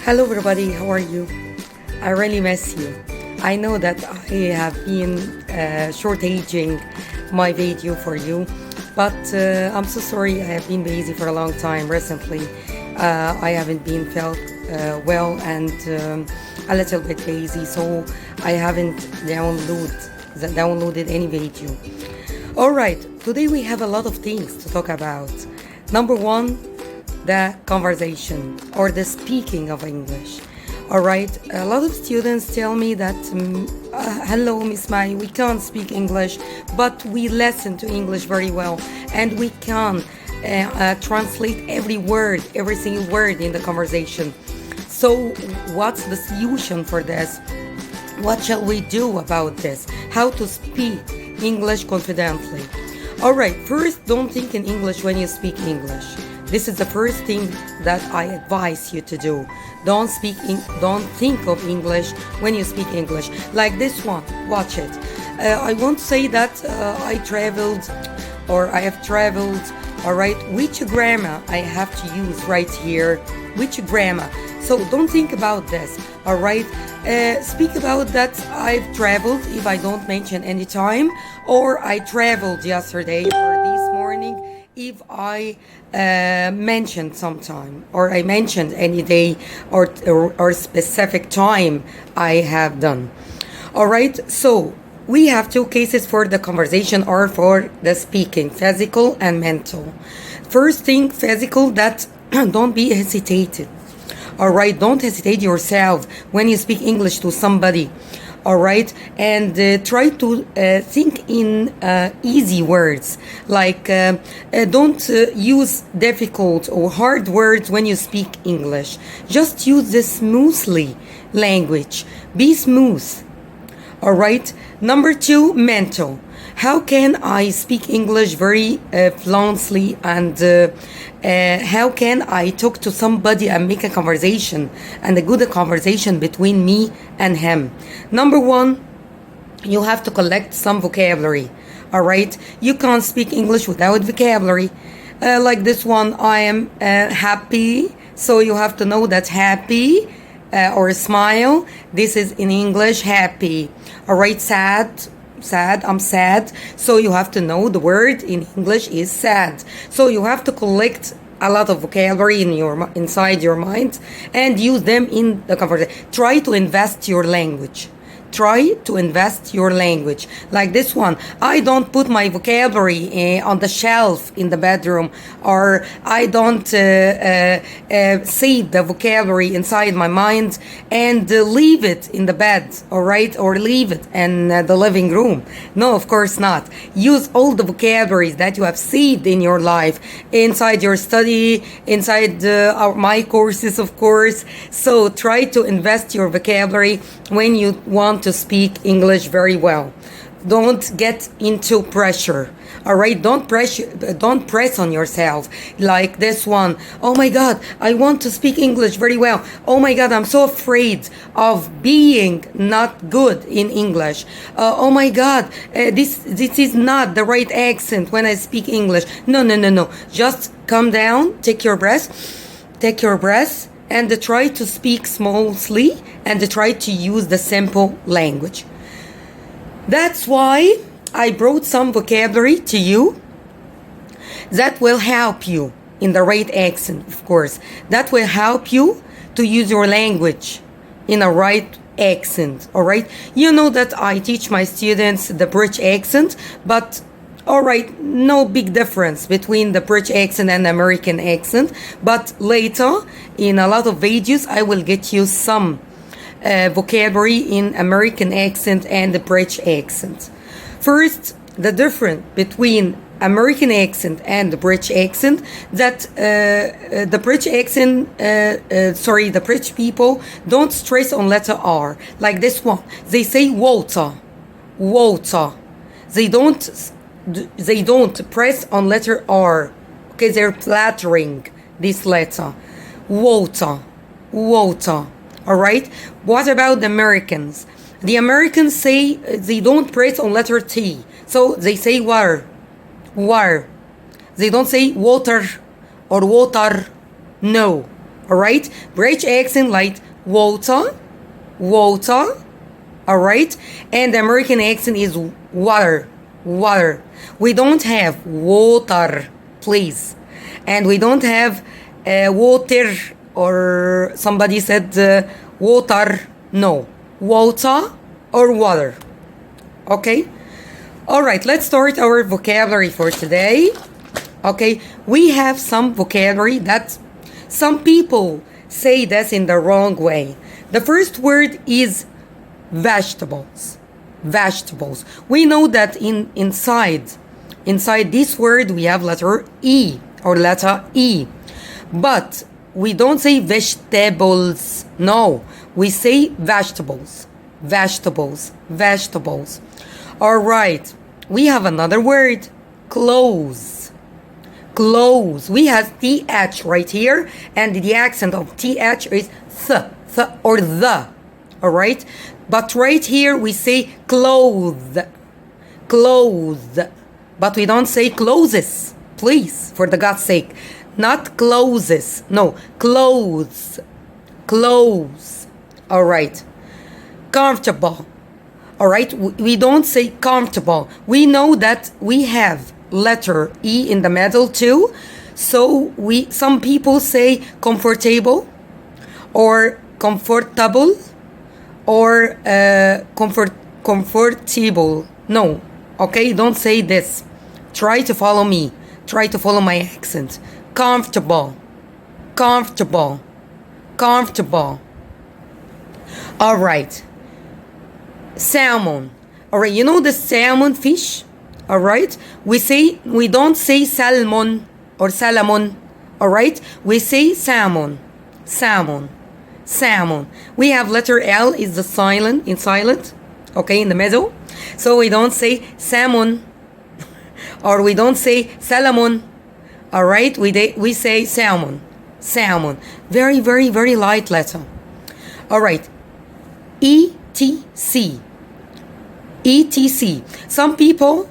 Hello, everybody. How are you? I really miss you. I know that I have been shortaging my video for you, but I'm so sorry. I have been busy for a long time recently. I haven't been felt well and a little bit lazy, so I haven't downloaded any video. All right, today we have a lot of things to talk about. Number one, the conversation or the speaking of English. All right, a lot of students tell me that, hello, Miss Mai, we can't speak English, but we listen to English very well, and we can translate every single word in the conversation. So what's the solution for this? What shall we do about this? How to speak English confidently? All right, first, don't think in English when you speak English. This is the first thing that I advise you to do. Don't think of English when you speak English. Like this one, watch it. I won't say that I have traveled. All right, which grammar I have to use right here? Which grammar? So don't think about this. All right, speak about that I've traveled if I don't mention any time, or I traveled yesterday or this morning if I mentioned sometime, or I mentioned any day or specific time I have done. All right, so we have two cases for the conversation or for the speaking, physical and mental. First thing, physical, that don't be hesitated. All right, don't hesitate yourself when you speak English to somebody. All right, and try to think in easy words, like don't use difficult or hard words when you speak English. Just use the smoothly language. Be smooth. All right. Number two, mental. How can I speak English very fluently, and how can I talk to somebody and make a conversation and a good conversation between me and him? Number one, you have to collect some vocabulary. All right, you can't speak English without vocabulary. Like this one, I am happy. So you have to know that happy or smile. This is in English, happy. All right, sad, I'm sad. So you have to know the word in English is sad. So you have to collect a lot of vocabulary inside your mind and use them in the conversation. Try to invest your language. Like this one, I don't put my vocabulary on the shelf in the bedroom, or I don't save the vocabulary inside my mind and leave it in the bed, all right, or leave it in the living room. No, of course not. Use all the vocabularies that you have saved in your life inside your study, inside my courses, of course. So try to invest your vocabulary when you want to speak English very well. Don't get into pressure. All right, don't press on yourself like this one. Oh my God, I want to speak English very well. Oh my God, I'm so afraid of being not good in English. Oh my God, this is not the right accent when I speak English. No. Just calm down, take your breath, and try to speak smoothly and try to use the simple language. That's why I brought some vocabulary to you that will help you in the right accent, of course. That will help you to use your language in a right accent, all right? You know that I teach my students the British accent, but all right, no big difference between the British accent and the American accent. But later, in a lot of videos, I will get you some vocabulary in American accent and the British accent. First, the difference between American accent and the British accent, that the British people don't stress on letter R. Like this one, they say water. They don't press on letter R. Okay, they're flattering this letter. Water. All right. What about the Americans? The Americans say they don't press on letter T. So they say water. They don't say water or water. No. All right? British accent like water, water. All right? And the American accent is water, water. We don't have water, please. And we don't have water, or somebody said water. No, water or water. Okay? All right, let's start our vocabulary for today. Okay, we have some vocabulary that some people say that's in the wrong way. The first word is vegetables. Vegetables. We know that inside this word we have letter E or letter E. But we don't say vegetables. No, we say vegetables. Vegetables. Vegetables. All right. We have another word, clothes. Clothes. We have TH right here, and the accent of TH is th or the. All right? But right here we say clothes. Clothes. But we don't say clothes. Please, for the God's sake. Not clothes. No, clothes. Clothes. All right. Comfortable. All right, we don't say comfortable. We know that we have letter E in the middle too. So some people say comfortable or comfortable or comfortable. No, okay, don't say this. Try to follow me. Try to follow my accent. Comfortable, comfortable, comfortable. All right. Salmon. All right, you know the salmon fish? All right, we don't say salmon or salamon. All right, we say salmon, salmon, salmon. We have letter L is the silent in silent, okay, in the middle. So we don't say salmon or we don't say salamon. All right, we say salmon, salmon. Very, very, very light letter. All right, ETC. ETC. Some people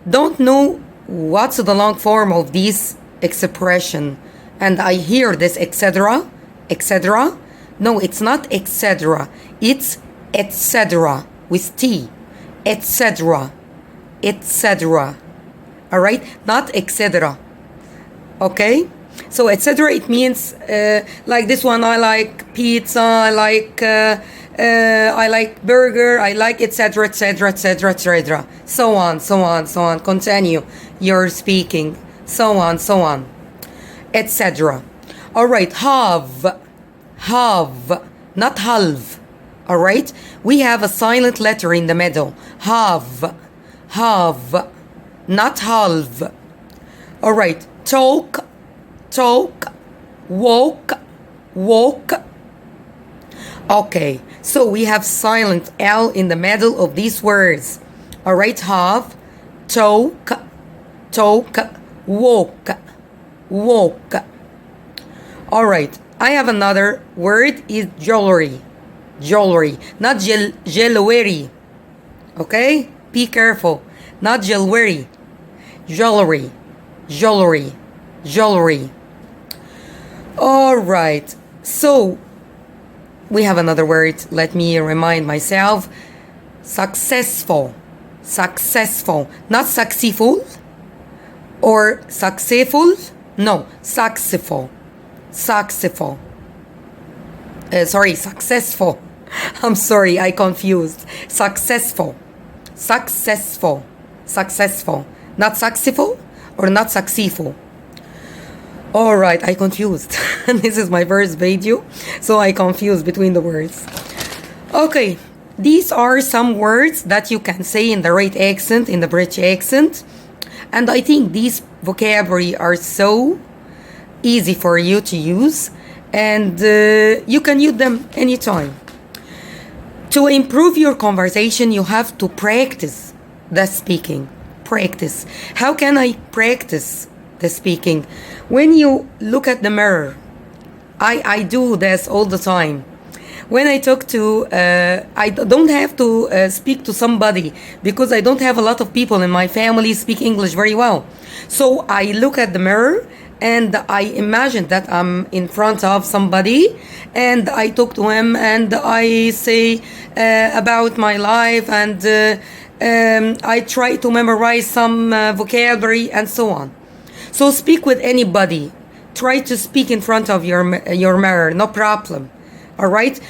don't know what's the long form of this expression. And I hear this etc. etc. No, it's not etc. It's etc. with T. Etc. Etc. All right? Not etc. Okay? So etc. it means like this one, I like pizza, I like burger, I like etc. etc. etc. etc. So on, so on, so on. Continue your speaking. So on, so on. Etc. All right. Have. Not halve. All right. We have a silent letter in the middle. Have. Not halve. All right. Talk. Walk. Okay, so we have silent L in the middle of these words. All right, have, talk, walk. All right, I have another word is jewelry. Jewelry, not jewelry. Okay, be careful. Not jewelry. Jewelry. All right, so we have another word. Let me remind myself. Successful. Not successful or successful. No, successful. Successful. I'm sorry, I confused. Successful. Not successful or not successful. All right, I confused. This is my first video, so I confused between the words. Okay, these are some words that you can say in the right accent, in the British accent. And I think these vocabulary are so easy for you to use. And you can use them anytime. To improve your conversation, you have to practice the speaking. Practice. How can I practice the speaking? When you look at the mirror, I do this all the time. When I talk to, I don't have to speak to somebody because I don't have a lot of people in my family speak English very well. So I look at the mirror and I imagine that I'm in front of somebody and I talk to him and I say about my life, and I try to memorize some vocabulary and so on. So speak with anybody. Try to speak in front of your mirror, no problem. All right?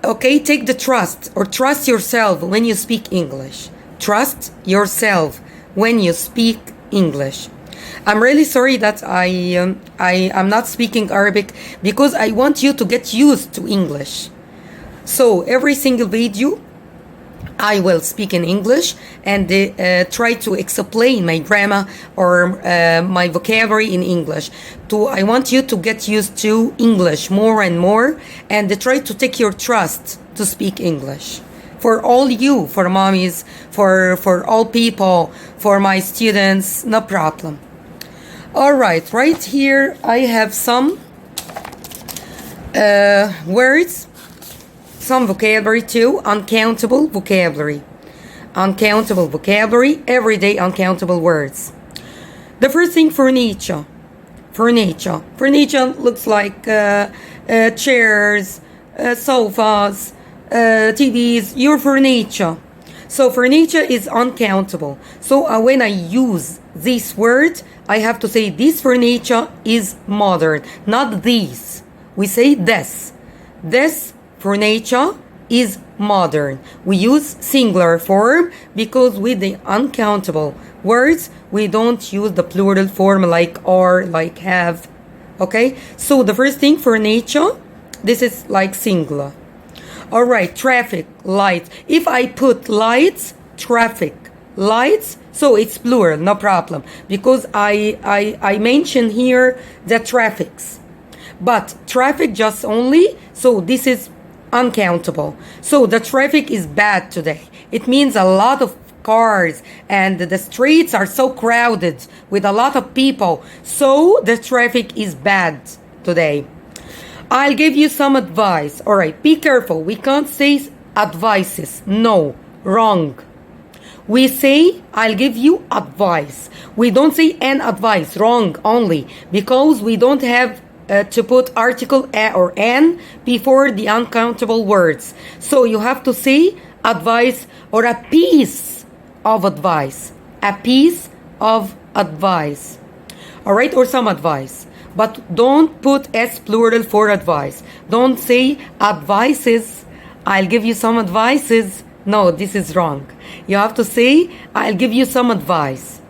Okay, take the trust, or trust yourself when you speak English. Trust yourself when you speak English. I'm really sorry that I'm not speaking Arabic, because I want you to get used to English. So every single video I will speak in English and try to explain my grammar or my vocabulary in English. I want you to get used to English more and more, and try to take your trust to speak English. For all you, for mommies, for all people, for my students, no problem. All right, right here I have some words, some vocabulary too. Uncountable vocabulary. Uncountable vocabulary, everyday uncountable words. The first thing, furniture. Furniture. Furniture looks like chairs, sofas, TVs, your furniture. So furniture is uncountable. So when I use this word, I have to say this furniture is modern, not these. We say this. This furniture is modern. We use singular form because with the uncountable words, we don't use the plural form like are, like have. Okay? So the first thing, furniture, this is like singular. All right, traffic, lights. If I put lights, traffic, lights, so it's plural, no problem, because I mention here the traffics. But traffic just only, so this is uncountable. So the traffic is bad today. It means a lot of cars and the streets are so crowded with a lot of people. So the traffic is bad today. I'll give you some advice. All right, be careful. We can't say advices. No, wrong. We say, I'll give you advice. We don't say an advice, wrong only, because we don't have to put article a or an before the uncountable words. So you have to say advice or a piece of advice. A piece of advice. All right, or some advice. But don't put S plural for advice. Don't say advices. I'll give you some advices. No, this is wrong. You have to say, I'll give you some advice.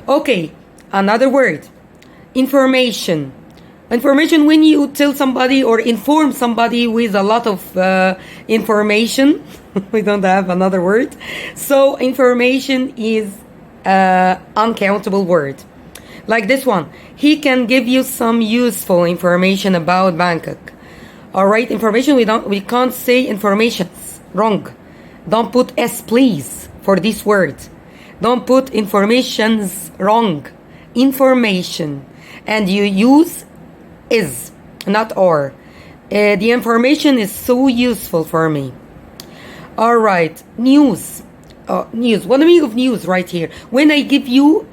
Okay, another word. Information. Information, when you tell somebody or inform somebody with a lot of information. We don't have another word. So information is uncountable word. Like this one. He can give you some useful information about Bangkok. All right, information, we can't say informations. Wrong. Don't put S, please, for this word. Don't put informations. Wrong. Information. And you use is, not or. The information is so useful for me. All right, news. News. What do I mean of news right here? When I give you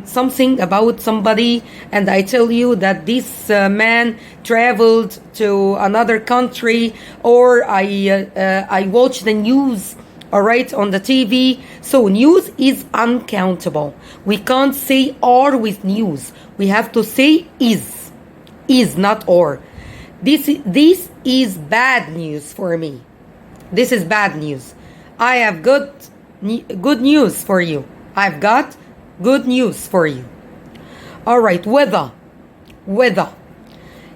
something about somebody and I tell you that this man traveled to another country, or I watch the news, all right, on the TV. So news is uncountable. We can't say or with news. We have to say is, not or. This is bad news for me. This is bad news. I have good news for you. I've got good news for you. All right, weather. Weather.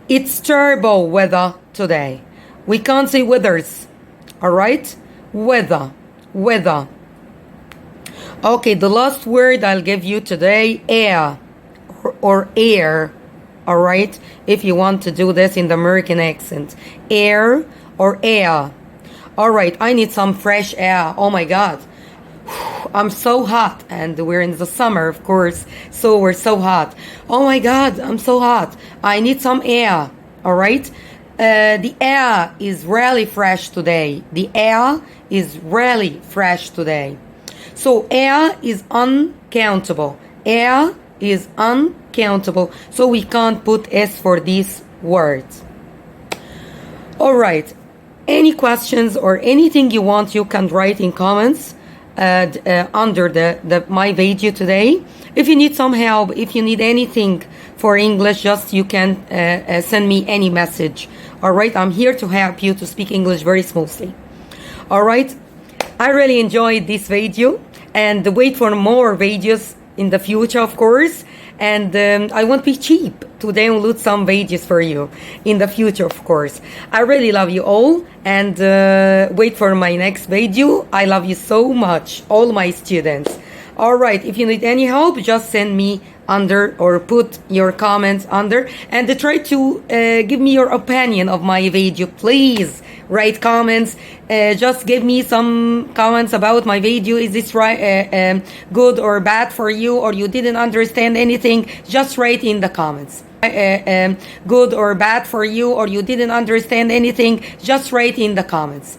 It's terrible weather today. We can't say weathers. All right? Weather. Weather. Okay, the last word I'll give you today, air or air. All right? If you want to do this in the American accent. Air or air. All right, I need some fresh air. Oh my God. I'm so hot, and we're in the summer, of course, so we're so hot. Oh my God, I'm so hot. I need some air, all right? The air is really fresh today. The air is really fresh today. So air is uncountable. Air is uncountable, so we can't put S for this word. All right. Any questions or anything you want, you can write in comments under my video today. If you need some help, if you need anything for English, just you can send me any message. All right, I'm here to help you to speak English very smoothly. All right, I really enjoyed this video and wait for more videos in the future, of course. And I won't be cheap to download some videos for you in the future, of course. I really love you all and wait for my next video. I love you so much, all my students. All right, if you need any help, just send me under or put your comments under and try to give me your opinion of my video. Please write comments. Just give me some comments about my video. Is this right, good or bad for you, or you didn't understand anything? Just write in the comments. Good or bad for you, or you didn't understand anything? Just write in the comments.